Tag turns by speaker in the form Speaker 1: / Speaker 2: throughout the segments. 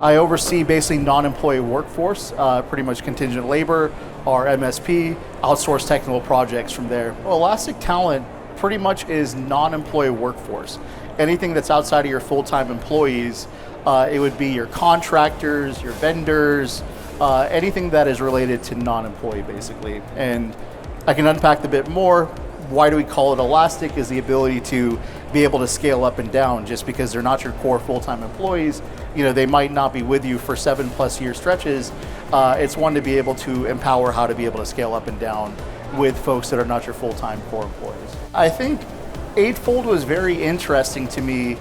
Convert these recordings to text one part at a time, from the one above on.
Speaker 1: I oversee basically non-employee workforce, pretty much contingent labor, our MSP, outsource technical projects from there. Well, Elastic Talent pretty much is non-employee workforce. Anything that's outside of your full-time employees, it would be your contractors, your vendors, anything that is related to non-employee basically. And I can unpack a bit more. Why do we call it Elastic is the ability to be able to scale up and down just because they're not your core full-time employees. You know, they might not be with you for 7+ year stretches. It's one to be able to empower how to be able to scale up and down with folks that are not your full-time core employees. I think Eightfold was very interesting to me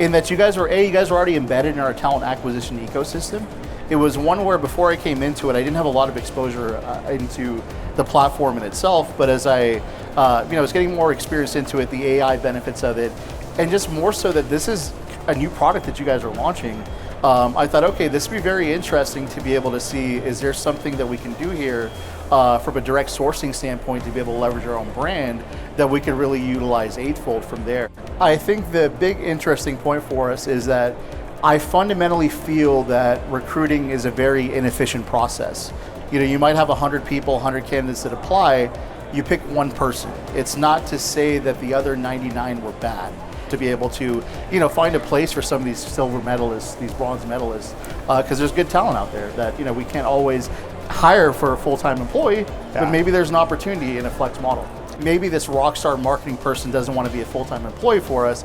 Speaker 1: in that you guys were already embedded in our talent acquisition ecosystem. It was one where before I came into it, I didn't have a lot of exposure into the platform in itself, but as I was getting more experience into it, the AI benefits of it, and just more so that this is a new product that you guys are launching, I thought, okay, this would be very interesting to be able to see, is there something that we can do here from a direct sourcing standpoint to be able to leverage our own brand that we could really utilize Eightfold from there. I think the big interesting point for us is that I fundamentally feel that recruiting is a very inefficient process. You know, you might have 100 people, 100 candidates that apply, you pick one person. It's not to say that the other 99 were bad. To be able to, find a place for some of these silver medalists, these bronze medalists, because there's good talent out there that, we can't always hire for a full-time employee, but maybe there's an opportunity in a flex model. Maybe this rock star marketing person doesn't want to be a full-time employee for us,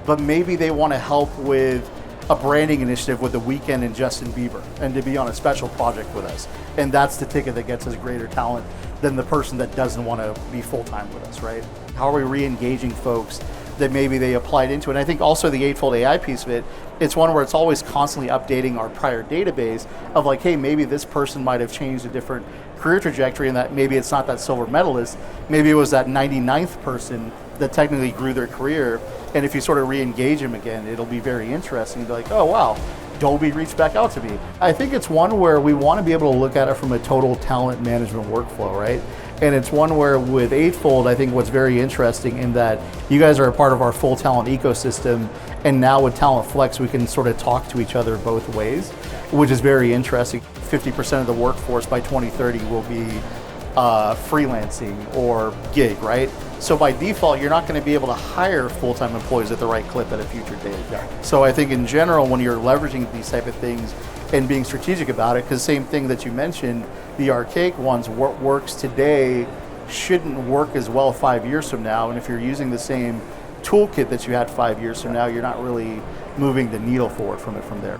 Speaker 1: but maybe they want to help with a branding initiative with The Weeknd and Justin Bieber and to be on a special project with us. And that's the ticket that gets us greater talent than the person that doesn't want to be full-time with us, right? How are we re-engaging folks that maybe they applied into it? And I think also the Eightfold AI piece of it, it's one where it's always constantly updating our prior database of like, hey, maybe this person might have changed a different career trajectory and that maybe it's not that silver medalist, maybe it was that 99th person that technically grew their career. And if you sort of re-engage them again, it'll be very interesting to be like, oh wow, Dolby reached back out to me. I think it's one where we want to be able to look at it from a total talent management workflow, right? And it's one where with Eightfold, I think what's very interesting in that you guys are a part of our full talent ecosystem, and now with Talent Flex, we can sort of talk to each other both ways, which is very interesting. 50% of the workforce by 2030 will be freelancing or gig, right? So by default, you're not going to be able to hire full-time employees at the right clip at a future date. So I think in general, when you're leveraging these type of things and being strategic about it, because same thing that you mentioned, the archaic ones, what works today shouldn't work as well 5 years from now. And if you're using the same toolkit that you had 5 years from now, you're not really moving the needle forward from there.